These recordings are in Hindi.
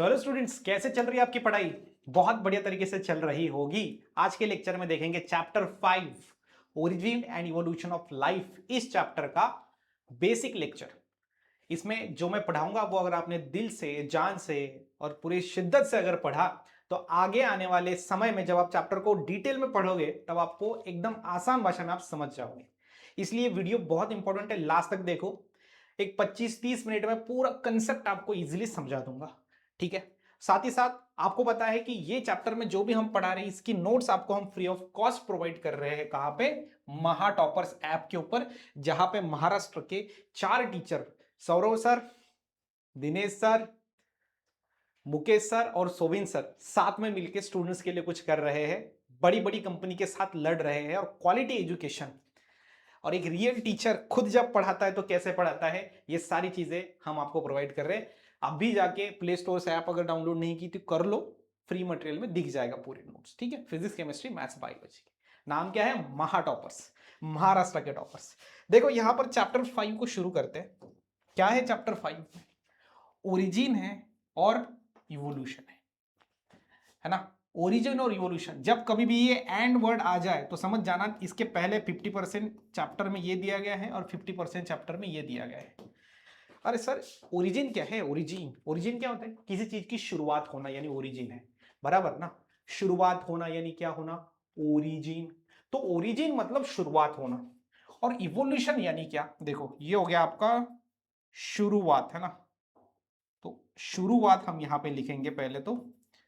तो हेलो स्टूडेंट्स, कैसे चल रही है आपकी पढ़ाई? बहुत बढ़िया तरीके से चल रही होगी। आज के लेक्चर में देखेंगे chapter 5 origin and evolution of life. इस चैप्टर का बेसिक लेक्चर। इसमें जो मैं पढ़ाऊंगा वो अगर आपने दिल से, जान से और पूरी शिद्दत से अगर पढ़ा तो आगे आने वाले समय में जब आप चैप्टर को डिटेल में पढ़ोगे तब आपको एकदम आसान भाषा में आप समझ जाओगे। इसलिए वीडियो बहुत इंपॉर्टेंट है, लास्ट तक देखो। एक 25-30 मिनट में पूरा कंसेप्ट आपको इजीली समझा दूंगा, ठीक है। साथ ही साथ आपको पता है कि ये चैप्टर में जो भी हम पढ़ा रहे हैं इसकी नोट्स आपको हम फ्री ऑफ कॉस्ट प्रोवाइड कर रहे हैं। कहां पे? महा टॉपर्स ऐप के ऊपर, जहां पे महाराष्ट्र के 4 teacher, Saurav sir, Dinesh sir, Mukesh sir और सोविन सर साथ में मिलकर स्टूडेंट्स के लिए कुछ कर रहे हैं। बड़ी बड़ी कंपनी के साथ लड़ रहे हैं और क्वालिटी एजुकेशन और एक रियल टीचर खुद जब पढ़ाता है तो कैसे पढ़ाता है, ये सारी चीजें हम आपको प्रोवाइड कर रहे हैं। अभी जाके प्ले स्टोर से ऐप अगर डाउनलोड नहीं की तो कर लो, फ्री मटेरियल में दिख जाएगा पूरे नोट्स, ठीक है। Physics, chemistry, maths, biology. नाम क्या है? महा टॉपर्स, महाराष्ट्र के टॉपर्स। देखो यहां पर चैप्टर 5 को शुरू करते हैं। क्या है चैप्टर 5? ओरिजिन है और इवोल्यूशन है ना। ओरिजिन और इवोल्यूशन, जब कभी भी ये एंड वर्ड आ जाए तो समझ जाना इसके पहले 50% चैप्टर में ये दिया गया है और 50% चैप्टर में ये दिया गया है। अरे सर, ओरिजिन क्या है? ओरिजिन ओरिजिन क्या होता है? किसी चीज की शुरुआत होना यानी ओरिजिन है, बराबर ना। शुरुआत होना यानी क्या होना? ओरिजिन। तो ओरिजिन मतलब शुरुआत होना। और इवोल्यूशन यानी क्या? देखो ये हो गया आपका शुरुआत, है ना। तो शुरुआत हम यहां पे लिखेंगे पहले तो,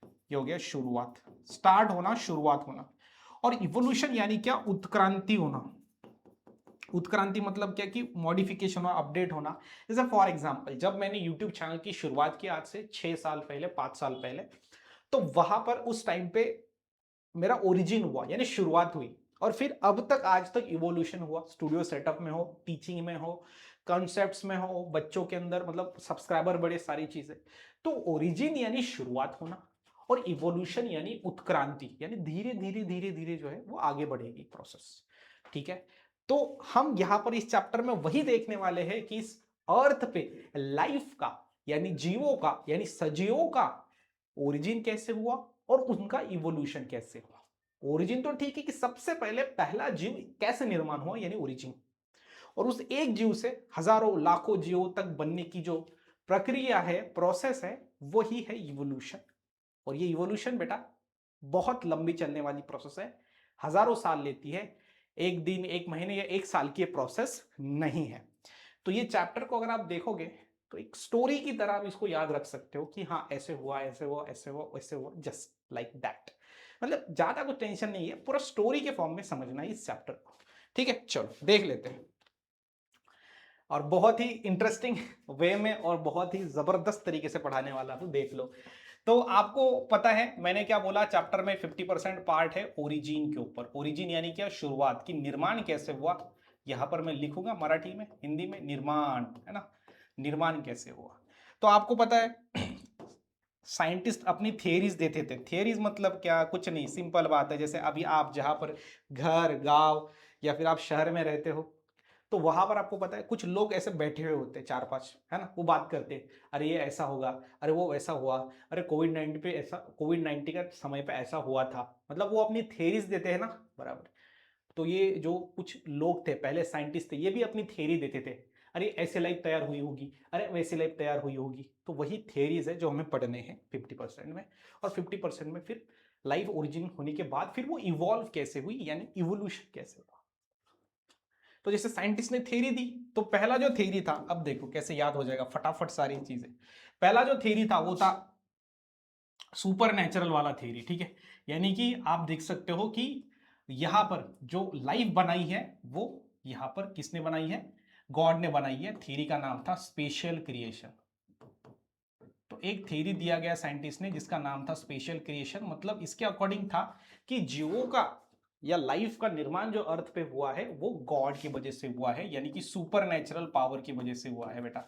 ये हो गया शुरुआत, स्टार्ट होना, शुरुआत होना। और इवोल्यूशन यानी क्या? उत्क्रांति होना। उत्क्रांति मतलब क्या कि मॉडिफिकेशन होना, अपडेट होना। जैसे फॉर एग्जांपल जब मैंने यूट्यूब चैनल की शुरुआत की आज से 6 साल पहले, 5 साल पहले, तो वहां पर उस टाइम पे मेरा ओरिजिन हुआ यानी शुरुआत हुई। और फिर अब तक आज तक इवोल्यूशन हुआ, स्टूडियो सेटअप में हो, टीचिंग में हो, कॉन्सेप्ट्स में हो, बच्चों के अंदर मतलब सब्सक्राइबर बढ़े, सारी चीजें। तो ओरिजिन यानी शुरुआत होना और इवोल्यूशन यानी उत्क्रांति, यानी धीरे धीरे धीरे धीरे जो है वो आगे बढ़ेगी प्रोसेस, ठीक है। तो हम यहां पर इस चैप्टर में वही देखने वाले हैं कि इस अर्थ पे लाइफ का यानी जीवों का यानी सजीवों का ओरिजिन कैसे हुआ और उनका इवोल्यूशन कैसे हुआ। ओरिजिन तो ठीक है कि सबसे पहले पहला जीव कैसे निर्माण हुआ यानी ओरिजिन, और उस एक जीव से हजारों लाखों जीवों तक बनने की जो प्रक्रिया है, प्रोसेस है, वही है इवोल्यूशन। और ये इवोल्यूशन बेटा बहुत लंबी चलने वाली प्रोसेस है, हजारों साल लेती है। एक दिन, एक महीने या एक साल की प्रोसेस नहीं है। तो ये चैप्टर को अगर आप देखोगे तो एक स्टोरी की तरह आप इसको याद रख सकते हो कि हाँ ऐसे हुआ, ऐसे हुआ, ऐसे हुआ, वैसे हुआ, जस्ट लाइक दैट। मतलब ज्यादा कुछ टेंशन नहीं है, पूरा स्टोरी के फॉर्म में समझना है इस चैप्टर को, ठीक है। चलो देख लेते हैं। और बहुत ही इंटरेस्टिंग वे में और बहुत ही जबरदस्त तरीके से पढ़ाने वाला हूं, देख लो। तो आपको पता है मैंने क्या बोला, चैप्टर में 50% पार्ट है ओरिजिन के ऊपर। ओरिजिन यानी क्या? शुरुआत की, निर्माण कैसे हुआ। यहां पर मैं लिखूंगा मराठी में, हिंदी में निर्माण, है ना। निर्माण कैसे हुआ। तो आपको पता है साइंटिस्ट अपनी थियरीज देते थे। थियरीज मतलब क्या? कुछ नहीं, सिंपल बात है। जैसे अभी आप जहां पर घर, गांव या फिर आप शहर में रहते हो तो वहां पर आपको पता है कुछ लोग ऐसे बैठे हुए होते हैं, 4-5, है ना। वो बात करते हैं, अरे ये ऐसा होगा, अरे वो वैसा हुआ, अरे कोविड-19 पे ऐसा, कोविड-19 का समय पे ऐसा हुआ था। मतलब वो अपनी थेरीज देते हैं ना, बराबर। तो ये जो कुछ लोग थे पहले, साइंटिस्ट थे, ये भी अपनी थेरी देते थे। अरे ऐसे लाइफ तैयार हुई होगी, अरे वैसे लाइफ तैयार हुई होगी। तो वही थेरीज है जो हमें पढ़ने हैं 50% में। और 50% में फिर लाइफ ओरिजिन होने के बाद फिर वो इवॉल्व कैसे हुई यानी इवोल्यूशन कैसे हुआ। तो जैसे साइंटिस्ट ने थ्योरी दी, तो पहला जो थ्योरी था, अब देखो कैसे याद हो जाएगा फटाफट सारी चीजें। पहला जो थ्योरी था वो था सुपर नेचुरल वाला थ्योरी, ठीक है। यानी कि आप देख सकते हो कि यहां पर जो लाइफ बनाई है वो यहां पर किसने बनाई है? गॉड ने बनाई है। थ्योरी का नाम था स्पेशल क्रिएशन। तो एक थ्योरी दिया गया साइंटिस्ट ने जिसका नाम था स्पेशल क्रिएशन। मतलब इसके अकॉर्डिंग था कि जीवों का या लाइफ का निर्माण जो अर्थ पे हुआ है वो गॉड की वजह से हुआ है, यानी कि सुपर नेचुरल पावर की वजह से हुआ है। बेटा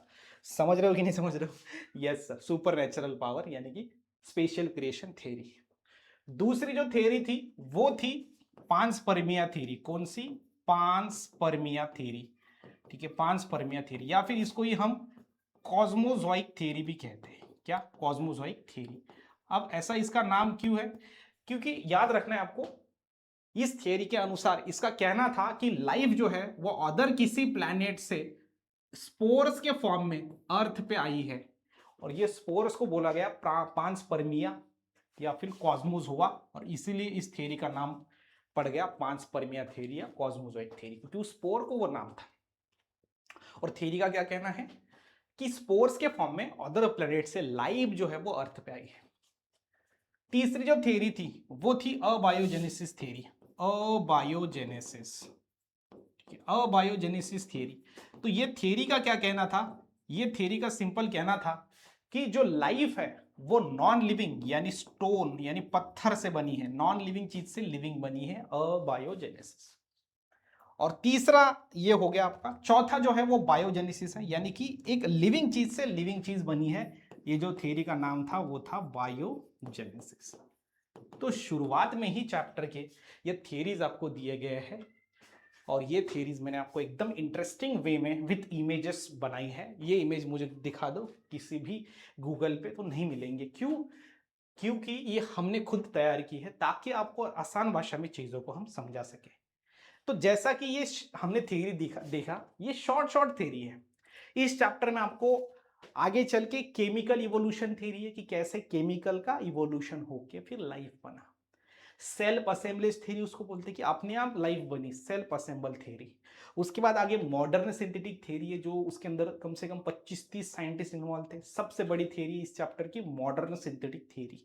समझ रहे हो कि नहीं समझ रहे हो? Yes sir, super natural power यानी कि स्पेशल क्रिएशन थ्योरी। दूसरी जो थ्योरी थी वो थी पांसपर्मिया थ्योरी। कौन सी? पांसपर्मिया थ्योरी, ठीक है। पांसपर्मिया थ्योरी या फिर इसको ही हम कॉस्मोजॉइक थ्योरी भी कहते हैं। क्या, कॉस्मोजॉइक थ्योरी। अब ऐसा इसका नाम क्यों है, क्योंकि याद रखना है आपको, इस थियरी के अनुसार इसका कहना था कि लाइफ जो है वो अदर किसी प्लैनेट से स्पोर्स के फॉर्म में अर्थ पे आई है, और ये स्पोर्स को बोला गया पांसपर्मिया या फिर कॉस्मोस हुआ, और इसीलिए इस थियरी का नाम पड़ गया पांसपर्मिया थ्योरी या कॉस्मोजॉइक थ्योरी, क्योंकि उस स्पोर को वो नाम था। और थ्योरी का क्या कहना है कि स्पोर्स के फॉर्म में अदर प्लैनेट से लाइफ जो है वो अर्थ पे आई है। तीसरी जो थ्योरी थी वो थी abiogenesis theory, abiogenesis, abiogenesis theory. तो ये थ्योरी का क्या कहना था, ये थ्योरी का सिंपल कहना था कि जो लाइफ है वो नॉन लिविंग यानी स्टोन यानी पत्थर से बनी है, नॉन लिविंग चीज से लिविंग बनी है, अबायोजेनेसिस। और तीसरा ये हो गया आपका, चौथा जो है वो बायोजेनेसिस है, यानी कि एक लिविंग चीज से लिविंग चीज बनी है। ये जो थ्योरी का नाम था वो था बायोजेनेसिस। तो शुरुआत में ही चैप्टर के ये थ्योरीज आपको दिए गए हैं, और ये थ्योरीज मैंने आपको एकदम इंटरेस्टिंग वे में विथ इमेजेस बनाई है। ये इमेज मुझे दिखा दो किसी भी गूगल पे तो नहीं मिलेंगे, क्यों, क्योंकि ये हमने खुद तैयार की है ताकि आपको आसान भाषा में चीजों को हम समझा सके। तो जैसा कि ये हमने थ्योरी देखा ये शॉर्ट शॉर्ट थ्योरी है। इस चैप्टर में आपको आगे चल के केमिकल इवोल्यूशन थ्योरी है कि कैसे केमिकल का इवोल्यूशन होके फिर लाइफ बना। सेल्फ असेंबलेज थ्योरी उसको बोलते हैं कि अपने आप लाइफ बनी, सेल्फ असेंबल थ्योरी। उसके बाद आगे मॉडर्न सिंथेटिक थ्योरी है, जो उसके अंदर कम से कम 25-30 साइंटिस्ट इन्वॉल्व थे। सबसे बड़ी थ्योरी इस चैप्टर की मॉडर्न सिंथेटिक थ्योरी।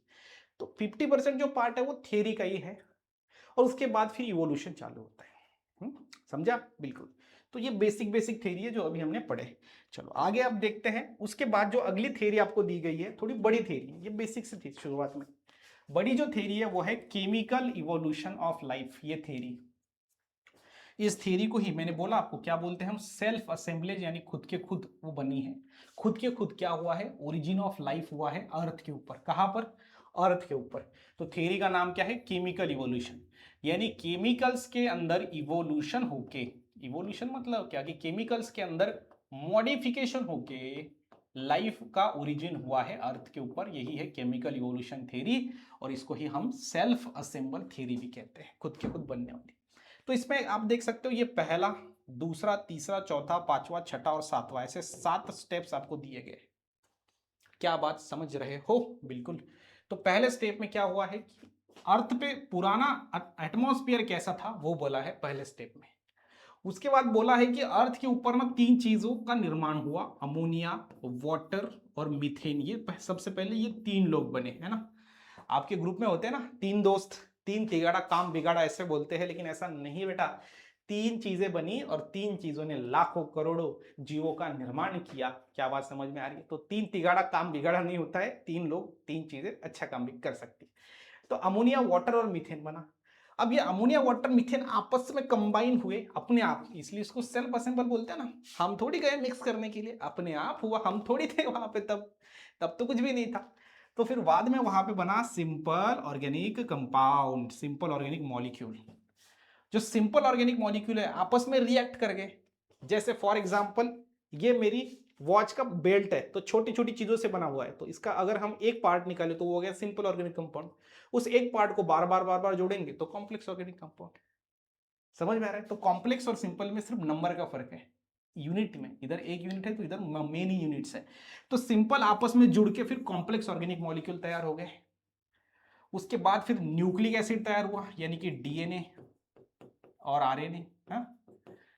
तो 50% जो पार्ट है वो थ्योरी का ही है, और उसके बाद फिर इवोल्यूशन चालू होता है। समझा, बिल्कुल। तो ये बेसिक बेसिक थ्योरी है जो अभी हमने पढ़े। चलो आगे आप देखते हैं। उसके बाद जो अगली थ्योरी आपको दी गई है थोड़ी बड़ी थ्योरी है, ये बेसिक से थी शुरुआत में। बड़ी जो थ्योरी है वो है केमिकल इवोल्यूशन ऑफ लाइफ। ये थ्योरी, इस थ्योरी को ही मैंने बोला आपको क्या बोलते हैं हम, सेल्फ असेंबलेज, यानी खुद के खुद वो बनी है। खुद के खुद क्या हुआ है, ओरिजिन ऑफ लाइफ हुआ है अर्थ के ऊपर। कहां पर, अर्थ के ऊपर। तो थ्योरी का नाम क्या है, केमिकल इवोल्यूशन, यानी केमिकल्स के अंदर इवोल्यूशन होके, इवोल्यूशन मतलब क्या कि केमिकल्स के अंदर मॉडिफिकेशन होके लाइफ का ओरिजिन हुआ है अर्थ के ऊपर। यही है केमिकल इवोल्यूशन थ्योरी, और इसको ही हम सेल्फ असेंबल थ्योरी भी कहते हैं, खुद के खुद बनने वाली। तो इसमें आप देख सकते हो ये पहला, दूसरा, तीसरा, चौथा, पांचवा, छठा और सातवां, ऐसे 7 स्टेप्स आपको दिए गए। क्या बात समझ रहे हो, बिल्कुल। तो पहले स्टेप में क्या हुआ है कि अर्थ पे पुराना एटमॉस्फेयर कैसा था वो बोला है पहले स्टेप में। उसके बाद बोला है कि अर्थ के ऊपर में 3 चीजों का निर्माण हुआ, अमोनिया, वाटर और मीथेन। ये सबसे पहले ये 3 लोग बने, है ना। आपके ग्रुप में होते हैं ना 3 दोस्त, 3 तिगाड़ा काम बिगाड़ा ऐसे बोलते हैं, लेकिन ऐसा नहीं बेटा। 3 चीजें बनी और 3 चीजों ने लाखों करोड़ों जीवों का निर्माण किया। क्या बात समझ में आ रही है। तो 3 तिगाड़ा काम बिगाड़ा नहीं होता है, 3 लोग 3 चीजें अच्छा काम भी कर सकती है। तो अमोनिया, वाटर और मीथेन बना। अब ये अमोनिया, वाटर, मीथेन आपस में कंबाइन हुए अपने आप, इसलिए इसको सेल्फ असेंबल बोलते हैं ना। हम थोड़ी गए मिक्स करने के लिए, अपने आप हुआ, हम थोड़ी थे वहां पे तब तब तो कुछ भी नहीं था। तो फिर बाद में वहां पे बना simple organic compound, simple organic molecule. जो सिंपल ऑर्गेनिक मॉलिक्यूल है आपस में रिएक्ट कर गए। जैसे फॉर एग्जांपल ये मेरी वॉच का बेल्ट है, तो छोटी छोटी चीजों से बना हुआ है, तो इसका अगर हम एक पार्ट निकाले तो वो हो गया सिंपल ऑर्गेनिक कंपाउंड। उस एक पार्ट को बार बार जोड़ेंगे तो कॉम्प्लेक्स ऑर्गेनिक कंपाउंड। समझ में आ रहा है। तो कॉम्प्लेक्स और सिंपल में सिर्फ नंबर का फर्क है, यूनिट में, इधर एक यूनिट है तो इधर मेनी यूनिट्स है। तो सिंपल आपस में जुड़ के फिर कॉम्प्लेक्स ऑर्गेनिक मॉलिक्यूल तैयार हो गए। उसके बाद फिर न्यूक्लिक एसिड तैयार हुआ, यानी कि डीएनए और आरएनए, है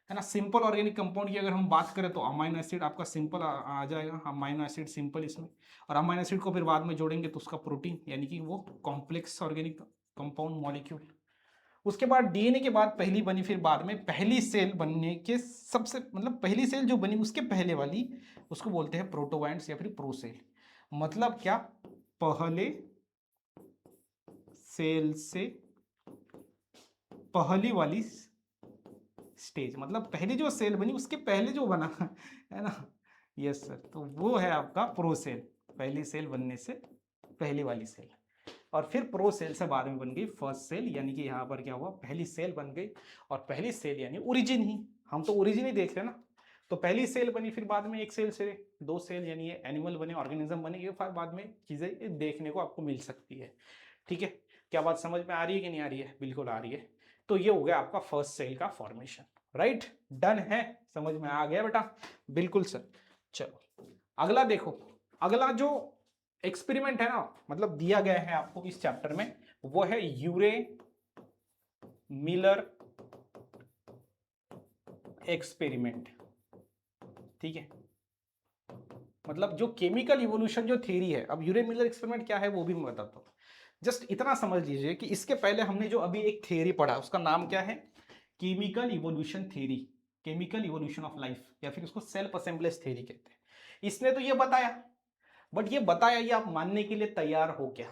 ना। सिंपल ऑर्गेनिक कंपाउंड की अगर हम बात करें तो अमाइनो एसिड आपका सिंपल आ जाएगा, अमाइनो एसिड सिंपल इसमें। और अमाइनो एसिड को फिर बाद में जोड़ेंगे तो उसका प्रोटीन, यानी कि वो कॉम्प्लेक्स ऑर्गेनिक कंपाउंड मॉलिक्यूल। उसके बाद डीएनए के बाद पहली बनी, फिर बाद में पहली सेल बनने के सबसे मतलब पहली सेल जो बनी उसके पहले वाली, उसको बोलते हैं प्रोटोबायंट्स या फिर प्रोसेल। मतलब क्या, पहले सेल से पहली वाली स्टेज, मतलब पहली जो सेल बनी उसके पहले जो बना है ना। यस सर, तो वो है आपका प्रोसेल, पहली सेल बनने से पहली वाली सेल। और फिर प्रो सेल से बाद में बन गई फर्स्ट सेल, यानी कि यहाँ पर क्या हुआ, पहली सेल बन गई। और पहली सेल यानी ओरिजिन ही, हम तो ओरिजिन ही देख रहे हैं ना। तो पहली सेल बनी, फिर बाद में एक सेल से दो सेल, यानी ये एनिमल बने, ऑर्गेनिज्म बने, ये बाद में चीजें देखने को आपको मिल सकती है। ठीक है, क्या बात समझ में आ रही है कि नहीं आ रही है? बिल्कुल आ रही है। तो ये हो गया आपका फर्स्ट सेल का फॉर्मेशन। राइट, डन है, समझ में आ गया बेटा? बिल्कुल सर। चलो अगला देखो, अगला जो एक्सपेरिमेंट है ना, मतलब दिया गया है आपको इस चैप्टर में, वो है यूरे मिलर एक्सपेरिमेंट। ठीक है, मतलब जो केमिकल इवोल्यूशन जो थ्योरी है, अब यूरे मिलर एक्सपेरिमेंट क्या है वो भी मैं बताता हूं। जस्ट इतना समझ लीजिए कि इसके पहले हमने जो अभी एक थ्योरी पढ़ा उसका नाम क्या है? Chemical evolution theory, chemical evolution of life, या फिर उसको सेल्फ असेंबलेज थ्योरी कहते हैं। इसने तो ये बताया, बट ये बताया ये आप मानने के लिए तैयार हो क्या?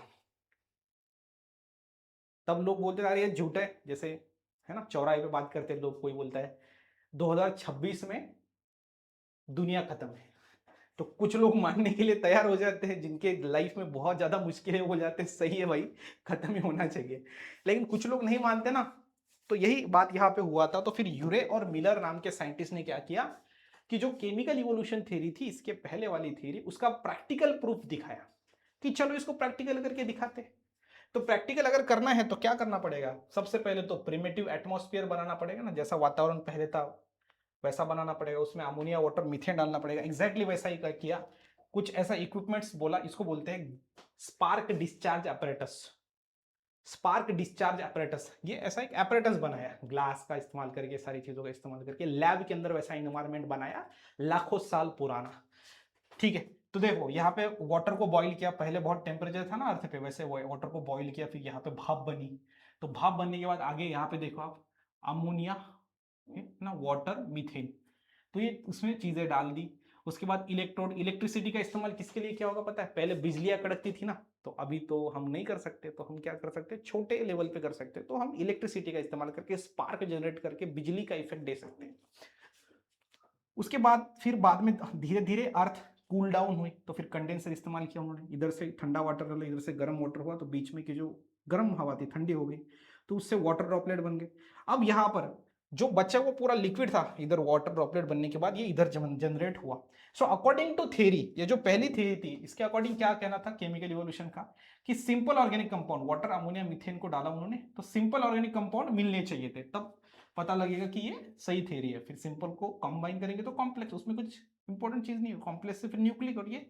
तब लोग बोलते अरे ये झूठ है, जैसे है ना चौराहे पे बात करते लोग, कोई बोलता है 2026 में दुनिया खत्म है, तो कुछ लोग मानने के लिए तैयार हो जाते हैं, जिनके लाइफ में बहुत ज्यादा मुश्किलें हो जाते हैं, सही है भाई खत्म ही होना चाहिए, लेकिन कुछ लोग नहीं मानते ना। तो यही बात यहाँ पे हुआ था। तो फिर यूरे और मिलर नाम के साइंटिस्ट ने क्या किया कि जो केमिकल इवोल्यूशन थ्योरी थी, इसके पहले वाली थ्योरी, उसका प्रैक्टिकल प्रूफ दिखाया कि चलो इसको प्रैक्टिकल करके दिखाते। तो प्रैक्टिकल अगर करना है तो क्या करना पड़ेगा? सबसे पहले तो प्रिमिटिव एटमॉस्फेयर बनाना पड़ेगा ना, जैसा वातावरण पहले था वैसा बनाना पड़ेगा, उसमें अमोनिया वाटर मीथेन डालना पड़ेगा। एग्जैक्टली वैसा ही किया, कुछ ऐसा इक्विपमेंट्स बोला, इसको बोलते हैं spark discharge apparatus। Spark discharge apparatus, ये ऐसा एक apparatus बनाया ग्लास का इस्तेमाल करके, सारी चीजों का इस्तेमाल करके लैब के अंदर वैसा इन्वायरमेंट बनाया, लाखों साल पुराना। ठीक है, तो देखो यहाँ पे वाटर को बॉईल किया, पहले बहुत टेम्परेचर था ना अर्थ पे, वैसे वाटर को बॉईल किया, फिर यहाँ पे भाप बनी। तो भाप बनने के बाद आगे यहाँ पे देखो आप, अमोनिया ना, वाटर, मीथेन, तो ये उसमें चीजें डाल दी। उसके बाद इलेक्ट्रोड, इलेक्ट्रिसिटी का इस्तेमाल किसके लिए क्या होगा पता है? पहले बिजलियां कड़कती थी ना, तो अभी तो हम नहीं कर सकते, तो हम क्या कर सकते हैं, छोटे लेवल पे कर सकते हैं, तो हम इलेक्ट्रिसिटी का इस्तेमाल करके स्पार्क जनरेट करके बिजली का इफेक्ट दे सकते हैं। उसके बाद फिर बाद में धीरे धीरे अर्थ कूल डाउन हुई, तो फिर कंडेंसर इस्तेमाल किया उन्होंने, इधर से ठंडा वाटर डाला, इधर से गर्म वाटर हुआ, तो बीच में की जो गर्म हवा थी ठंडी हो गई, तो उससे वाटर ड्रॉपलेट बन गए। अब यहाँ पर जो बचा वो पूरा लिक्विड था, इधर वाटर ड्रॉपलेट बनने के बाद ये इधर जनरेट हुआ। सो अकॉर्डिंग टू थ्योरी, ये जो पहली थ्योरी थी इसके अकॉर्डिंग क्या कहना था केमिकल इवोल्यूशन का, कि simple organic compound, water, ammonia, methane को डाला उन्होंने, तो सिंपल ऑर्गेनिक कंपाउंड मिलने चाहिए थे, तब पता लगेगा कि ये सही थ्योरी है। फिर सिंपल को कंबाइन करेंगे तो कॉम्प्लेक्स, उसमें कुछ इंपॉर्टेंट चीज नहीं है, कॉम्प्लेक्स से फिर न्यूक्लिक, और ये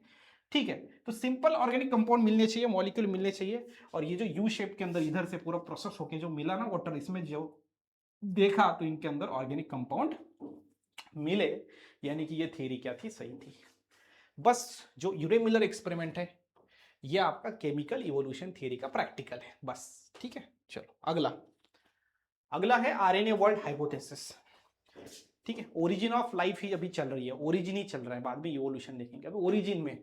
ठीक है। तो सिंपल ऑर्गेनिक कंपाउंड मिलने चाहिए, मॉलिक्यूल मिलने चाहिए, और ये जो यू शेप के अंदर इधर से पूरा प्रोसेस होके जो मिला ना वाटर, इसमें जो देखा तो इनके अंदर ऑर्गेनिक कंपाउंड मिले, यानी कि ये थ्योरी क्या थी, सही थी। बस जो यूरे मिलर एक्सपेरिमेंट है ये आपका केमिकल इवोल्यूशन थ्योरी का प्रैक्टिकल है, बस। ठीक है, चलो अगला, अगला है आरएनए वर्ल्ड हाइपोथेसिस। ठीक है, ओरिजिन ऑफ लाइफ ही अभी चल रही है, ओरिजिन ही चल रहा है, बाद में इवोल्यूशन देखेंगे। अभी ओरिजिन में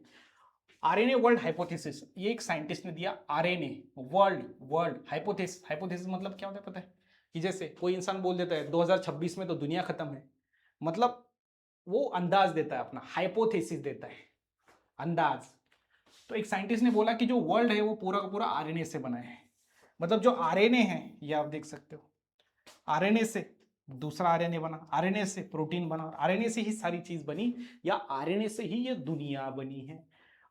आरएनए वर्ल्ड हाइपोथेसिस, ये एक साइंटिस्ट ने दिया, RNA world world hypothesis. Hypothesis मतलब क्या होता है पता है? कि जैसे कोई इंसान बोल देता है 2026 में तो दुनिया खत्म है, मतलब वो अंदाज देता है अपना, हाइपोथेसिस देता है, अंदाज। तो एक साइंटिस्ट ने बोला कि जो वर्ल्ड है वो पूरा का पूरा आरएनए से बना है, मतलब जो आरएनए है ये आप देख सकते हो, आरएनए से दूसरा आरएनए बना, आरएनए से प्रोटीन बना, आरएनए से ही सारी चीज बनी, या आरएनए से ही ये दुनिया बनी है।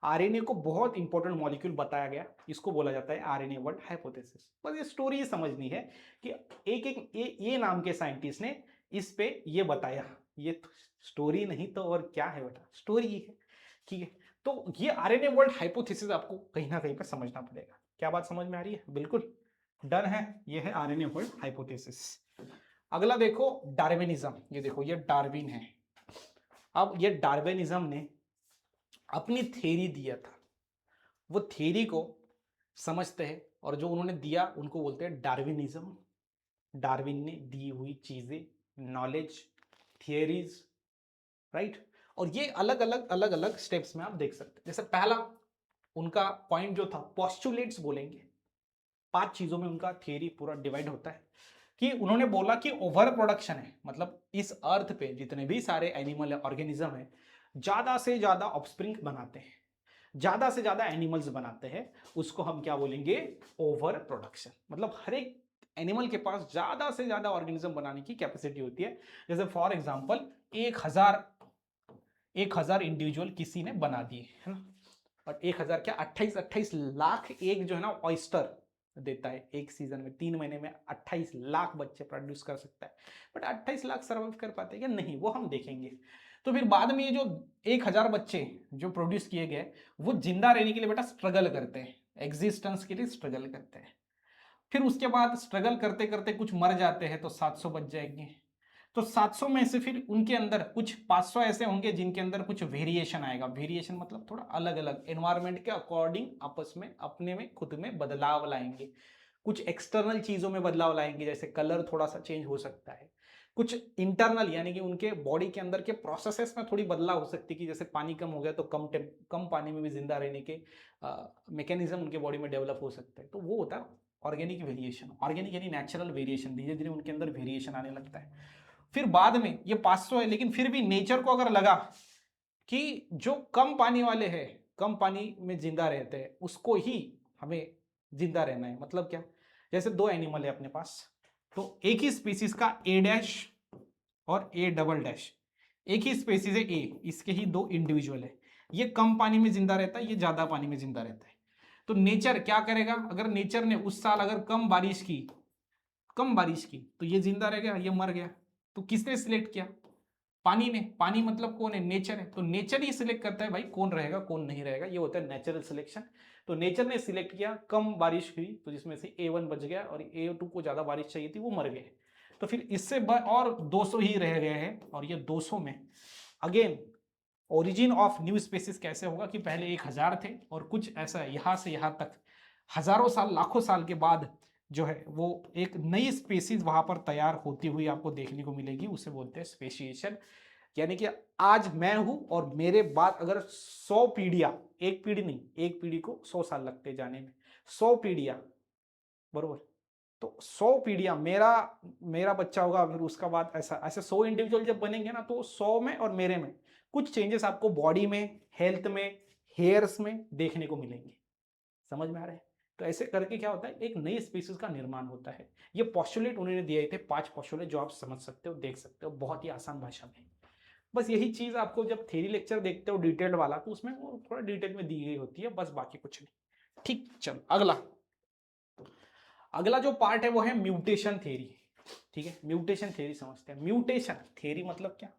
आरएनए को बहुत इंपॉर्टेंट मॉलिक्यूल बताया गया, इसको बोला जाता है आरएनए वर्ल्ड हाइपोथेसिस। बस ये स्टोरी समझनी है कि एक एक ये नाम के साइंटिस्ट ने इस पे ये बताया, ये स्टोरी नहीं तो और क्या है बेटा, स्टोरी है। ठीक है, तो ये आरएनए वर्ल्ड हाइपोथेसिस आपको कहीं ना कहीं पर समझना पड़ेगा। क्या बात समझ में आ रही है? बिल्कुल डन है, ये है आरएनए वर्ल्ड हाइपोथेसिस। अगला देखो डार्विनिज्म, ये देखो ये डार्विन है। अब ये डार्विनिज्म ने अपनी थ्योरी दिया था, वो थ्योरी को समझते हैं, और जो उन्होंने दिया उनको बोलते हैं डार्विनिज्म। डार्विन ने दी हुई चीजें, नॉलेज, थियरीज, राइट। और ये अलग अलग अलग अलग स्टेप्स में आप देख सकते हैं। जैसे पहला उनका पॉइंट जो था, पोस्टुलेट्स बोलेंगे, 5 चीजों में उनका थियरी पूरा डिवाइड होता है। कि उन्होंने बोला कि ओवर प्रोडक्शन है, मतलब इस अर्थ पे जितने भी सारे एनिमल ऑर्गेनिज्म है, ज्यादा से ज्यादा ऑफस्प्रिंग बनाते हैं, ज्यादा से ज्यादा एनिमल्स बनाते हैं, उसको हम क्या बोलेंगे, ओवर प्रोडक्शन। मतलब हर एक एनिमल के पास ज्यादा से ज्यादा ऑर्गेनिज्म बनाने की कैपेसिटी होती है। जैसे फॉर एग्जांपल 1000 1000 इंडिविजुअल किसी ने बना दिए, है ना। और 1000 क्या, 28 लाख एक जो है ना ऑयस्टर देता है एक सीजन में, 3 महीने में 28 लाख बच्चे प्रोड्यूस कर सकता है। बट 28 लाख सर्वाइव कर पाते हैं क्या, नहीं, वो हम देखेंगे। तो फिर बाद में ये जो 1000 बच्चे जो प्रोड्यूस किए गए, वो जिंदा रहने के लिए बेटा स्ट्रगल करते हैं, एग्जिस्टेंस के लिए स्ट्रगल करते हैं। फिर उसके बाद स्ट्रगल करते करते कुछ मर जाते हैं तो 700 बच जाएंगे। तो 700 में से फिर उनके अंदर कुछ 500 ऐसे होंगे जिनके अंदर कुछ वेरिएशन आएगा। वेरिएशन मतलब थोड़ा अलग अलग एनवायरनमेंट के अकॉर्डिंग आपस में अपने में खुद में बदलाव लाएंगे। कुछ एक्सटर्नल चीजों में बदलाव लाएंगे, जैसे कलर थोड़ा सा चेंज हो सकता है। कुछ इंटरनल यानी कि उनके बॉडी के अंदर के प्रोसेसेस में थोड़ी बदलाव हो सकती है, कि जैसे पानी कम हो गया तो कम पानी में भी जिंदा रहने के मैकेनिज्म उनके बॉडी में डेवलप हो सकते हैं। तो वो होता है ऑर्गेनिक वेरिएशन। ऑर्गेनिक यानी नेचुरल वेरिएशन, धीरे धीरे उनके अंदर वेरिएशन आने लगता है। फिर बाद में ये 500 है, लेकिन फिर भी नेचर को अगर लगा कि जो कम पानी वाले हैं, कम पानी में जिंदा रहते हैं, उसको ही हमें जिंदा रहना है। मतलब क्या, जैसे 2 एनिमल है अपने पास, तो एक ही स्पीसीज का ए डैश और ए डबल डैश, एक ही स्पीसीज है ए, इसके ही 2 इंडिविजुअल है। ये कम पानी में जिंदा रहता है, ये ज्यादा पानी में जिंदा रहता है। तो नेचर क्या करेगा, अगर नेचर ने उस साल अगर कम बारिश की तो ये जिंदा रह गया, ये मर गया। तो किसने सिलेक्ट किया, पानी ने। पानी मतलब कौन है, नेचर है। तो नेचर ही सिलेक्ट करता है भाई कौन रहेगा कौन नहीं रहेगा, ये होता है नेचुरल सिलेक्शन। तो नेचर ने सिलेक्ट किया, कम बारिश हुई तो जिसमें से A1 बच गया और A2 को ज्यादा बारिश चाहिए थी, वो मर गए। तो फिर इससे और 200 ही रह गए हैं। और ये 200 में again origin of new species कैसे होगा कि पहले 1000 थे और कुछ ऐसा यहां से यहां तक हजारों साल लाखों साल के बाद जो है वो एक नई स्पीसीज वहां पर तैयार होती हुई आपको देखने को मिलेगी। उसे बोलते हैं स्पेशिएशन। यानी कि आज मैं हूं और मेरे बाद अगर 100 पीढ़ियां, एक पीढ़ी नहीं, एक पीढ़ी को 100 साल लगते जाने में, 100 पीढ़ियां, बरोबर। तो 100 पीढ़ियां, मेरा बच्चा होगा, फिर उसका बाद ऐसा ऐसे 100 इंडिविजुअल जब बनेंगे ना, तो 100 में और मेरे में कुछ चेंजेस आपको बॉडी में, हेल्थ में, हेयर्स में देखने को मिलेंगे। समझ में आ रहा है। तो ऐसे करके क्या होता है, एक नई स्पीसीज का निर्माण होता है। ये पॉस्टुलेट उन्होंने दिए थे, 5 पॉस्टुलेट जो आप समझ सकते हो, देख सकते हो बहुत ही आसान भाषा में। बस यही चीज आपको जब थ्योरी लेक्चर देखते हो डिटेल वाला, तो उसमें वो थोड़ा डिटेल में दी गई होती है, बस बाकी कुछ नहीं। ठीक, चलो अगला जो पार्ट है वो है म्यूटेशन थ्योरी। ठीक है, म्यूटेशन थ्योरी समझते हैं। म्यूटेशन थ्योरी मतलब क्या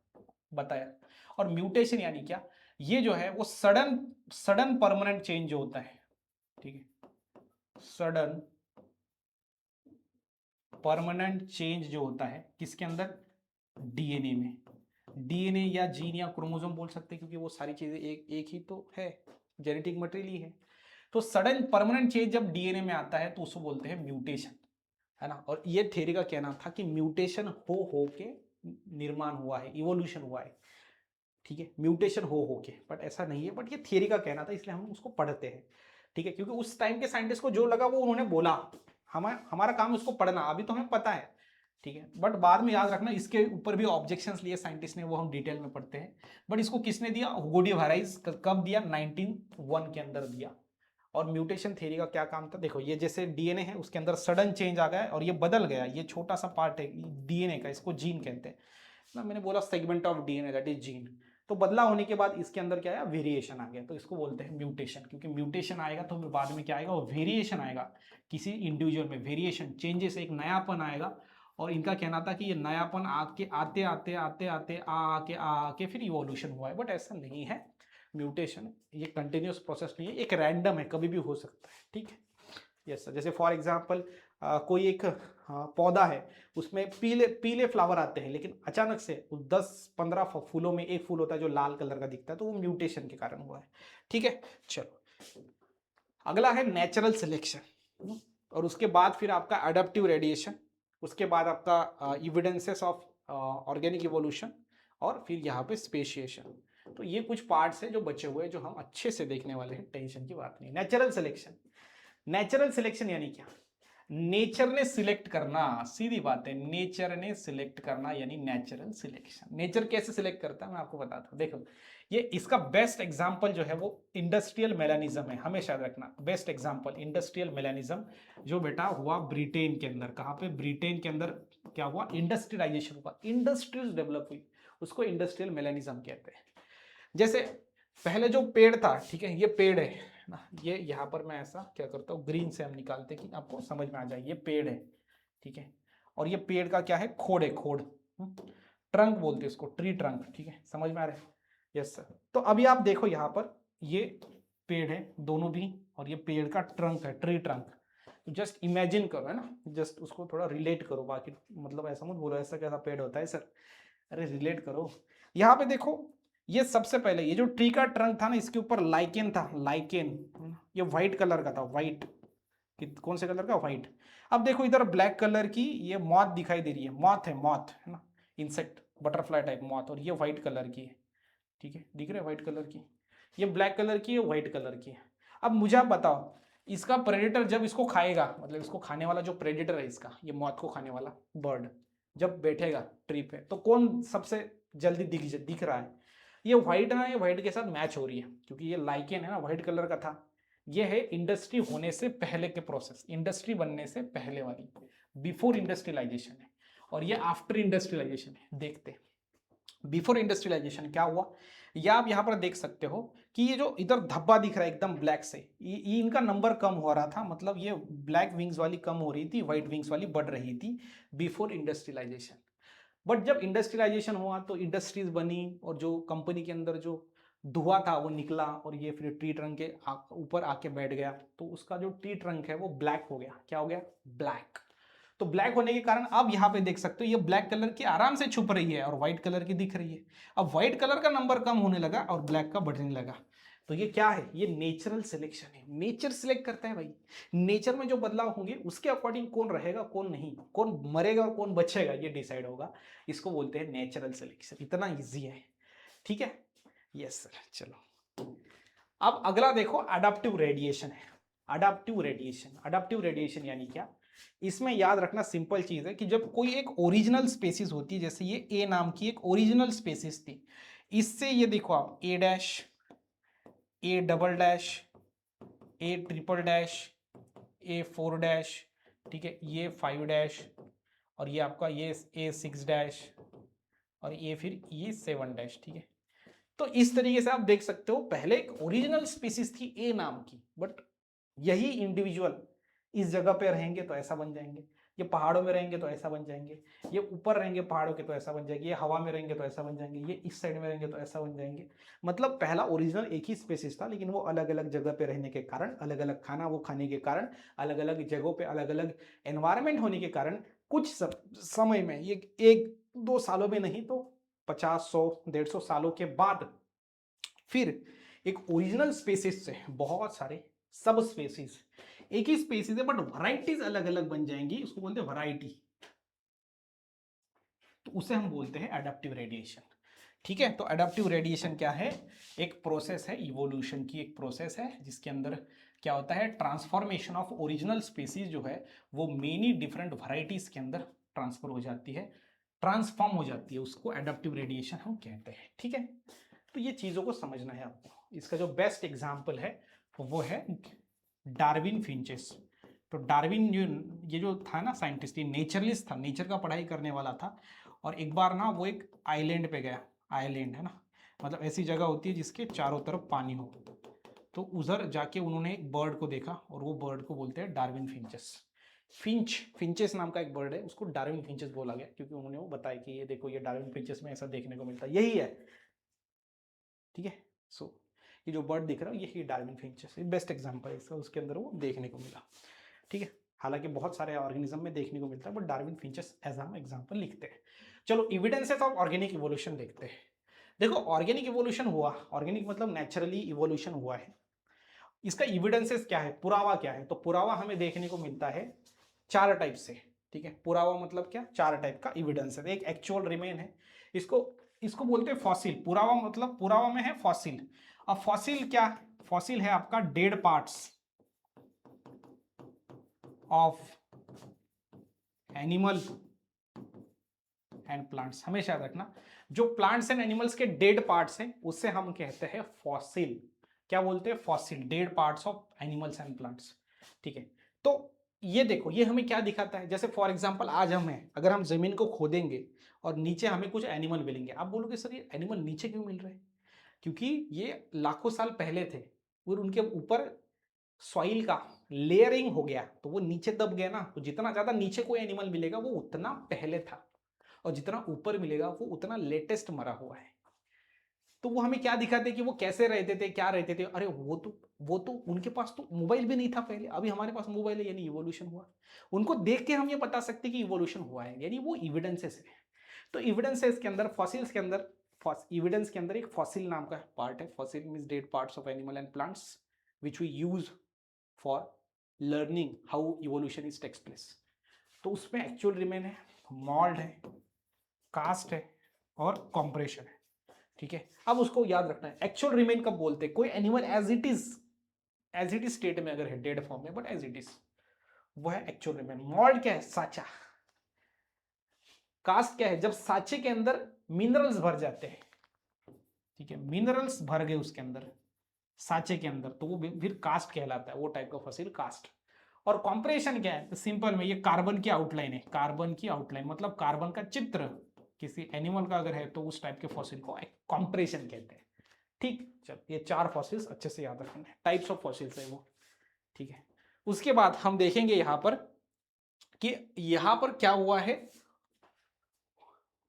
बताया, और म्यूटेशन यानी क्या, ये जो है वो सडन परमानेंट चेंज जो होता है। ठीक है, सडन परमानेंट चेंज जो होता है किसके अंदर, डीएनए में। डीएनए या जीन या क्रोमोसोम बोल सकते हैं, क्योंकि वो सारी चीजें एक ही तो है, जेनेटिक मटेरियल ही है। तो सडन परमानेंट चेंज जब डीएनए में आता है तो उसको बोलते हैं म्यूटेशन, है ना। और ये थ्योरी का कहना था कि म्यूटेशन हो के निर्माण हुआ है, इवोल्यूशन हुआ है। ठीक है, म्यूटेशन हो के, बट ऐसा नहीं है, बट ये थ्योरी का कहना था, इसलिए हम उसको पढ़ते हैं। ठीक है, क्योंकि उस टाइम के साइंटिस्ट को जो लगा वो उन्होंने बोला, हमारा काम उसको पढ़ना, अभी तो हमें पता है। ठीक है, बट बाद में याद रखना इसके ऊपर भी ऑब्जेक्शंस लिए साइंटिस्ट ने, वो हम डिटेल में पढ़ते हैं। बट इसको किसने दिया, हुगो डी वाराइस, कब दिया, 1901 के अंदर दिया। और म्यूटेशन थ्योरी का क्या काम था, देखो ये जैसे डीएनए है उसके अंदर सडन चेंज आ गया और ये बदल गया, ये छोटा सा पार्ट है डीएनए का, इसको जीन कहते हैं ना। मैंने बोला segment of DNA that is gene. तो बदला होने के बाद इसके अंदर क्या आया, वेरिएशन आ गया, तो इसको बोलते हैं म्यूटेशन। क्योंकि म्यूटेशन आएगा तो बाद में क्या आएगा, वो वेरिएशन आएगा किसी इंडिविजुअल में, वेरिएशन चेंजेस, एक नयापन आएगा। और इनका कहना था कि ये नयापन आके आते आते आते आते आके फिर इवोल्यूशन हुआ है, बट ऐसा नहीं है। म्यूटेशन ये कंटिन्यूस प्रोसेस नहीं है, एक रैंडम है, कभी भी हो सकता है। ठीक है, यस सर। जैसे फॉर एग्जांपल कोई एक पौधा है, उसमें पीले पीले फ्लावर आते हैं, लेकिन अचानक से 10-15 फूलों में एक फूल होता है जो लाल कलर का दिखता है, तो वो म्यूटेशन के कारण हुआ है। ठीक है, चलो अगला है नेचुरल सिलेक्शन, और उसके बाद फिर आपका अडेप्टिव रेडिएशन, उसके बाद आपका इविडेंसेस ऑफ ऑर्गेनिक इवोल्यूशन, और फिर यहाँ पे स्पेशिएशन। तो ये कुछ पार्ट्स हैं जो बचे हुए हैं, जो हम अच्छे से देखने वाले हैं, टेंशन की बात नहीं। नेचुरल सिलेक्शन, नेचुरल सिलेक्शन यानी क्या, नेचर ने सिलेक्ट करना, सीधी बात है, नेचर ने सिलेक्ट करना यानी नेचुरल सिलेक्शन। नेचर कैसे सिलेक्ट करता है मैं आपको बताता हूं। देखो ये इसका बेस्ट एग्जांपल जो है वो इंडस्ट्रियल मेलानिज्म है, हमेशा याद रखना। बेस्ट एग्जांपल इंडस्ट्रियल मेलानिज्म, जो बेटा हुआ ब्रिटेन के अंदर। कहां पे, ब्रिटेन के अंदर क्या हुआ, इंडस्ट्रियलाइजेशन हुआ, इंडस्ट्रीज डेवलप हुई, उसको इंडस्ट्रियल मेलानिज्म कहते हैं। जैसे पहले जो पेड़ था, ठीक है, ये पेड़ है ना, ये यहाँ पर मैं ऐसा क्या करता हूँ, ग्रीन से हम निकालते हैं कि आपको समझ में आ जाए, ये पेड़ है, ठीक है, और ये पेड़ का क्या है, खोड है, खोड, ट्रंक बोलते हैं इसको, ट्री ट्रंक, ठीक है, समझ में आ रहा है? Yes sir. तो अभी आप देखो यहाँ पर ये पेड़ है दोनों भी, और ये पेड़ का ट्रंक है, ट्री ट्रंक। तो जस्ट इमेजिन करो, है ना, जस्ट उसको थोड़ा रिलेट करो, बाकी मतलब ऐसा मत बोलो ऐसा कैसा पेड़ होता है सर, अरे रिलेट करो। यहाँ पे देखो, ये सबसे पहले ये जो ट्री का ट्रंक था ना, इसके ऊपर लाइकेन था, लाइकेन, ये व्हाइट कलर का था, व्हाइट, कौन से कलर का, व्हाइट। अब देखो इधर ब्लैक कलर की ये मॉथ दिखाई दे रही है, मॉथ है, मॉथ है ना, इंसेक्ट, बटरफ्लाई टाइप मॉथ, और ये व्हाइट कलर की है, ठीक है, दिख रहा है व्हाइट कलर की, ये ब्लैक कलर की है, व्हाइट कलर की है। अब मुझे आप बताओ, इसका प्रेडेटर जब इसको खाएगा, मतलब इसको खाने वाला जो प्रेडेटर है इसका, ये मौत को खाने वाला बर्ड, जब बैठेगा ट्री पे, तो कौन सबसे जल्दी दिख रहा है, ये व्हाइट ना, ये व्हाइट के साथ मैच हो रही है, क्योंकि ये लाइकेन है ना, व्हाइट कलर का था। ये है इंडस्ट्री होने से पहले के प्रोसेस, इंडस्ट्री बनने से पहले वाली, बिफोर इंडस्ट्रियलाइजेशन है, और ये आफ्टर इंडस्ट्रियलाइजेशन है। देखते हैं बिफोर इंडस्ट्रियलाइजेशन क्या हुआ, या आप यहां पर देख सकते हो कि ये जो इधर धब्बा दिख रहा है एकदम ब्लैक से, ये इनका नंबर कम हो रहा था, मतलब ये ब्लैक विंग्स वाली कम हो रही थी, व्हाइट विंग्स वाली बढ़ रही थी बिफोर इंडस्ट्रियलाइजेशन। बट जब इंडस्ट्रियलाइजेशन हुआ तो इंडस्ट्रीज बनी, और जो कंपनी के अंदर जो धुआं था वो निकला, और ये फिर ट्री ट्रंक के ऊपर आके बैठ गया, तो उसका जो ट्री ट्रंक है वो ब्लैक हो गया, क्या हो गया, ब्लैक। तो ब्लैक होने के कारण अब यहां पे देख सकते हो ये ब्लैक कलर की आराम से छुप रही है, और व्हाइट कलर की दिख रही है। अब व्हाइट कलर का नंबर कम होने लगा और ब्लैक का बढ़ने लगा। तो ये क्या है, ये नेचुरल सिलेक्शन है, नेचर सिलेक्ट करता है भाई। नेचर में जो बदलाव होंगे उसके अकॉर्डिंग कौन रहेगा कौन नहीं, कौन मरेगा और कौन बचेगा, ये डिसाइड होगा। इसको बोलते हैं नेचुरल सिलेक्शन, इतना ईजी है, ठीक है। यस सर, चलो अब अगला देखो, अडाप्टिव रेडिएशन है। अडाप्टिव रेडिएशन, अडाप्टिव रेडिएशन यानी क्या, इसमें याद रखना सिंपल चीज है कि जब कोई एक ओरिजिनल स्पेसिस होती है, जैसे ये ए नाम की एक ओरिजिनल स्पेसिस थी, इससे ये देखो आप A dash, A double dash, A triple dash, A four dash, ठीक है, ये 5 डैश, और ये आपका ये ए 6 डैश, और ये फिर ये 7 डैश, ठीक है। तो इस तरीके से आप देख सकते हो, पहले एक ओरिजिनल स्पीसीज थी ए नाम की, बट यही इंडिविजुअल इस जगह पे रहेंगे तो ऐसा बन जाएंगे, ये पहाड़ों में रहेंगे तो ऐसा बन जाएंगे, ये ऊपर रहेंगे पहाड़ों के तो ऐसा बन जाएंगे, ये हवा में रहेंगे तो ऐसा बन जाएंगे, ये इस साइड में रहेंगे तो ऐसा बन जाएंगे। मतलब पहला ओरिजिनल एक ही स्पेसिस था, लेकिन वो अलग अलग जगह पे रहने के कारण, अलग अलग खाना वो खाने के कारण, अलग अलग जगहों पे अलग अलग एनवायरमेंट होने के कारण, कुछ समय में, ये 1-2 सालों में नहीं तो 50, 100, 150 सालों के बाद फिर एक ओरिजिनल स्पेसिस से बहुत सारे सब स्पेसिस, एक ही स्पेसिस है बट वैरायटीज अलग अलग बन जाएंगी, उसको बोलते हैं वैरायटी। तो उसे हम बोलते हैं एडाप्टिव रेडिएशन, ठीक है। तो एडाप्टिव रेडिएशन क्या है, एक प्रोसेस है, इवोल्यूशन की एक प्रोसेस है, जिसके अंदर क्या होता है, ट्रांसफॉर्मेशन ऑफ ओरिजिनल स्पेसीज जो है वो मेनी डिफरेंट वैरायटीज के अंदर ट्रांसफर हो जाती है, ट्रांसफॉर्म हो जाती है, उसको एडाप्टिव रेडिएशन हम कहते हैं, ठीक है। तो ये चीज़ों को समझना है आपको। इसका जो बेस्ट एग्जाम्पल है वो है डार्विन फिंचेस। तो डार्विन ये जो था ना साइंटिस्ट, ये नेचरलिस्ट था, नेचर का पढ़ाई करने वाला था, और एक बार ना वो एक आइलैंड पे गया, आइलैंड है ना, मतलब ऐसी जगह होती है जिसके चारों तरफ पानी हो, तो उधर जाके उन्होंने एक बर्ड को देखा, और वो बर्ड को बोलते हैं डार्विन फिंचेस। फिंचेस नाम का एक बर्ड है, उसको डार्विन फिंचेस बोला गया, क्योंकि उन्होंने वो बताया कि ये देखो, ये डार्विन फिंचेस में ऐसा देखने को मिलता है, यही है, ठीक है। सो ये जो बर्ड दिख रहा है ये डार्विन फिंचेस, बेस्ट एग्जांपल है इसका, उसके अंदर वो देखने को मिला, ठीक है। हालांकि बहुत सारे ऑर्गेनिज्म में देखने को मिलता है, बट डार्विन फिंचेस एज हम एग्जांपल लिखते हैं। चलो इविडेंसेस ऑफ ऑर्गेनिक इवोल्यूशन देखते हैं। देखो ऑर्गेनिक इवोल्यूशन हुआ, ऑर्गेनिक मतलब नेचुरली इवोल्यूशन हुआ है, इसका इविडेंसेस क्या है, पुरावा क्या है, तो पुरावा हमें देखने को मिलता है 4 टाइप से, ठीक है। पुरावा मतलब क्या, 4 टाइप का एविडेंस है। एक एक्चुअल रिमेन है, इसको इसको बोलते हैं फॉसिल। पुरावा मतलब पुरावा में है फॉसिल। अब फॉसिल क्या, फॉसिल है आपका dead parts of animal and plants. हमेशा याद रखना, जो प्लांट्स एंड एनिमल्स के डेड पार्ट्स हैं उससे हम कहते हैं फॉसिल। क्या बोलते हैं, fossil, dead parts of animals and plants, ठीक है। तो ये देखो, ये हमें क्या दिखाता है, जैसे फॉर एग्जांपल आज हमें, अगर हम जमीन को खोदेंगे और नीचे हमें कुछ एनिमल मिलेंगे, आप बोलोगे सर ये एनिमल नीचे क्यों मिल रहे हैं, क्योंकि ये लाखों साल पहले थे और उनके ऊपर सॉइल का लेयरिंग हो गया तो वो नीचे दब गया ना, तो जितना ज्यादा नीचे कोई एनिमल मिलेगा वो उतना पहले था, और जितना ऊपर मिलेगा वो उतना लेटेस्ट मरा हुआ है। तो वो हमें क्या दिखाते कि वो कैसे रहते थे, क्या रहते थे। अरे वो तो उनके पास तो मोबाइल भी नहीं था पहले, अभी हमारे पास मोबाइल है, यानी इवोल्यूशन हुआ। उनको देख के हम ये बता सकते कि इवोल्यूशन हुआ है, यानी वो इविडेंसेस है। तो इविडेंसेस के अंदर, फॉसिल्स के अंदर, एविडेंस के अंदर एक फॉसिल नाम का पार्ट है। Fossil means dead parts of animal and plants which we use for learning how evolution is takes place. तो उसमें एक्चुअल रिमेन है, मॉल्ड है, कास्ट है और कॉम्प्रेशन है। ठीक है, अब उसको याद रखना है। एक्चुअल रिमेन कब बोलते हैं? कोई animal as it is state में अगर है, डेड फॉर्म में, बट एज इट इज, वो है एक्चुअल रिमेन। मॉल्ड क्या है? साचा। कास्ट क्या है? जब साचे के अंदर मिनरल्स भर जाते हैं, ठीक है, मिनरल्स भर गए उसके अंदर, साचे के अंदर, तो वो फिर कास्ट कहलाता है, वो टाइप का फॉसिल कास्ट। और कॉम्प्रेशन क्या है? तो सिंपल में ये कार्बन की आउटलाइन है, कार्बन की आउटलाइन मतलब कार्बन का चित्र किसी एनिमल का अगर है तो उस टाइप के फॉसिल को कॉम्प्रेशन कहते हैं। ठीक, चल ये 4 फॉसिल्स अच्छे से याद रखना है, टाइप्स ऑफ फॉसिल्स है वो। ठीक है, उसके बाद हम देखेंगे यहां पर कि यहां पर क्या हुआ है।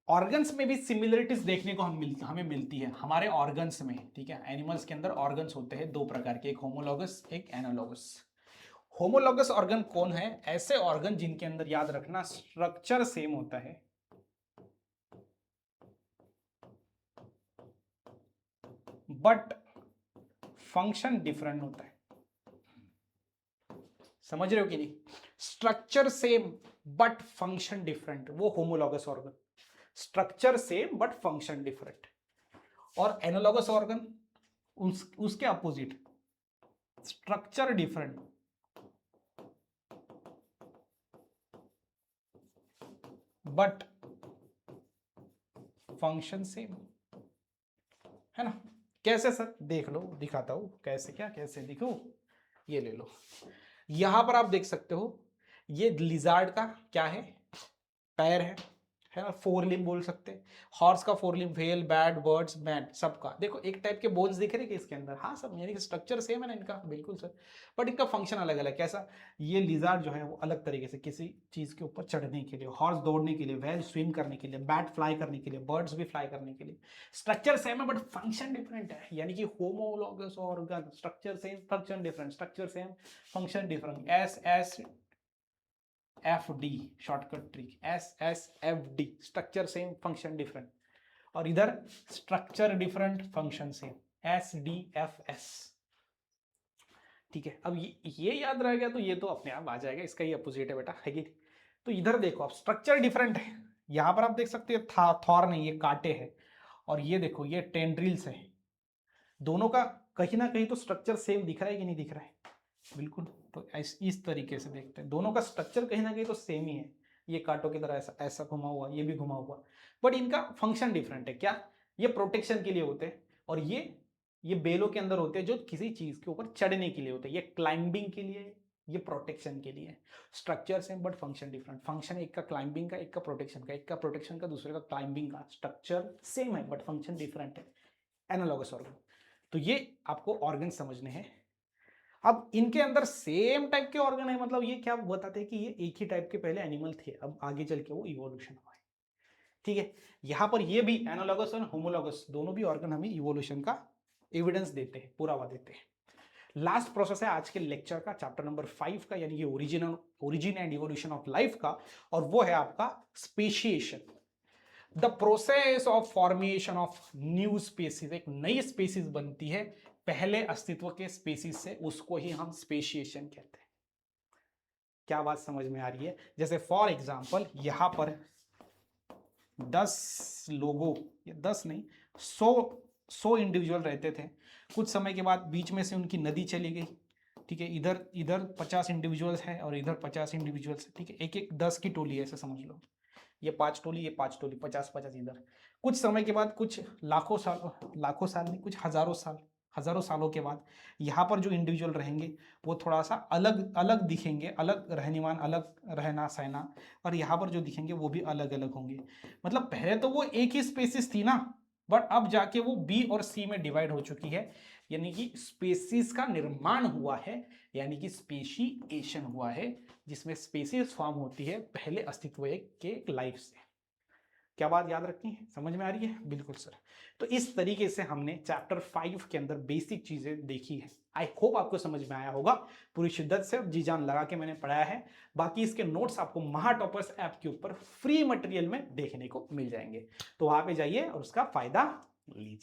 ऑर्गन्स में भी सिमिलरिटीज देखने को हमें मिलती है हमारे ऑर्गन्स में। ठीक है, एनिमल्स के अंदर ऑर्गन्स होते हैं 2 प्रकार के, एक होमोलॉगस, एक एनालॉगस। होमोलॉगस ऑर्गन कौन है? ऐसे ऑर्गन जिनके अंदर, याद रखना, स्ट्रक्चर सेम होता है बट फंक्शन डिफरेंट होता है। समझ रहे हो कि नहीं? Structure same but function different, वो homologous organ. Structure same but function different. और एनालॉगस ऑर्गन उसके opposite, structure different but function same, है ना? कैसे सर? देख लो, दिखाता हूं कैसे, क्या कैसे दिखो। ये ले लो, यहां पर आप देख सकते हो, ये लिजार्ड का क्या है? पैर है ना, 4 लिम्ब बोल सकते हैं। हॉर्स का 4 limb, whale, bat, birds, man, सबका देखो एक टाइप के बोन्स दिख रहे हैं कि इसके अंदर। हाँ सब, यानी कि स्ट्रक्चर सेम है ना इनका, बिल्कुल सर, बट इनका फंक्शन अलग अलग। कैसा? ये लिजार्ड जो है वो अलग तरीके से किसी चीज के ऊपर चढ़ने के लिए, हॉर्स दौड़ने के लिए, व्हेल स्विम करने के लिए, बैट फ्लाई करने के लिए, बर्ड्स भी फ्लाई करने के लिए। स्ट्रक्चर सेम है बट फंक्शन डिफरेंट है, यानी कि homologous organ, structure same, function different, structure same, function different. S S F D shortcut trick, S S F D, structure same function different. और इधर structure different function same, S D F S. ठीक है, अब ये याद रह गया तो ये तो अपने आप आ जाएगा, इसका ही अपोजिट है बेटा, है कि? तो इधर देखो आप, स्ट्रक्चर डिफरेंट है। यहां पर आप देख सकते हो थॉर नहीं, ये कांटे हैं। और ये देखो ये टेंड्रिल्स है। दोनों का कहीं ना कहीं तो स्ट्रक्चर सेम दिख रहा है कि नहीं दिख रहा है? बिल्कुल। तो इस तरीके से देखते हैं, दोनों का स्ट्रक्चर कहीं ना कहीं तो सेम ही है। ये कांटों की तरह ऐसा ऐसा घुमा हुआ, ये भी घुमा हुआ, बट इनका फंक्शन डिफरेंट है। क्या? ये प्रोटेक्शन के लिए होते हैं, और ये बेलों के अंदर होते हैं जो किसी चीज के ऊपर चढ़ने के लिए होते हैं। ये क्लाइंबिंग के लिए, ये प्रोटेक्शन के लिए। Structure same but function different. Function एक का क्लाइंबिंग का, एक का प्रोटेक्शन का, एक का प्रोटेक्शन का, दूसरे का क्लाइंबिंग का। स्ट्रक्चर सेम है बट फंक्शन डिफरेंट है। Analogous organ. तो ये आपको ऑर्गन समझने हैं। अब इनके अंदर सेम टाइप के ऑर्गन है, मतलब ये क्या बताते हैं कि ये एक ही टाइप के पहले एनिमल थे, अब आगे चल के वो इवोल्यूशन हुआ है। ठीक है, यहां पर ये भी एनालॉगस और होमोलॉगस दोनों भी ऑर्गन हमें इवोल्यूशन का एविडेंस देते हैं, पुरावा देते हैं। लास्ट प्रोसेस है आज के लेक्चर का, चैप्टर नंबर 5 का, यानी कि origin and evolution of life का, और वो है आपका speciation. The process of formation of new species, एक नई स्पीसीज बनती है पहले अस्तित्व के स्पीसीज से, उसको ही हम स्पेशिएशन कहते हैं। क्या बात समझ में आ रही है? जैसे फॉर एग्जांपल यहां पर 10 लोगों, 10 नहीं, 100 इंडिविजुअल रहते थे। कुछ समय के बाद बीच में से उनकी नदी चली गई। ठीक है, इधर इधर 50 इंडिविजुअल्स हैं और इधर 50 इंडिविजुअल्स है। ठीक है, एक एक 10 की टोली है, ऐसे समझ लो। ये 5 टोली, ये 5 टोली, 50-50 इधर। कुछ समय के बाद, कुछ लाखों साल नहीं, कुछ हजारों सालों के बाद यहाँ पर जो इंडिविजुअल रहेंगे वो थोड़ा सा अलग अलग दिखेंगे, अलग रहनीमान, अलग रहना सहना, और यहाँ पर जो दिखेंगे वो भी अलग अलग होंगे। मतलब पहले तो वो एक ही स्पेसिस थी ना, बट अब जाके वो बी और सी में डिवाइड हो चुकी है, यानी कि स्पेसीज का निर्माण हुआ है, यानी कि स्पेशिएशन हुआ है, जिसमें स्पेसीज फॉर्म होती है पहले अस्तित्व के लाइफ से। क्या बात याद रखनी है, समझ में आ रही है? बिल्कुल सर। तो इस तरीके से हमने चैप्टर 5 के अंदर बेसिक चीजें देखी है। आई होप आपको समझ में आया होगा, पूरी शिद्दत से जी जान लगा के मैंने पढ़ाया है। बाकी इसके नोट्स आपको महा टॉपर्स ऐप के ऊपर फ्री मटेरियल में देखने को मिल जाएंगे, तो वहां पे जाइए और उसका फायदा लीजिए।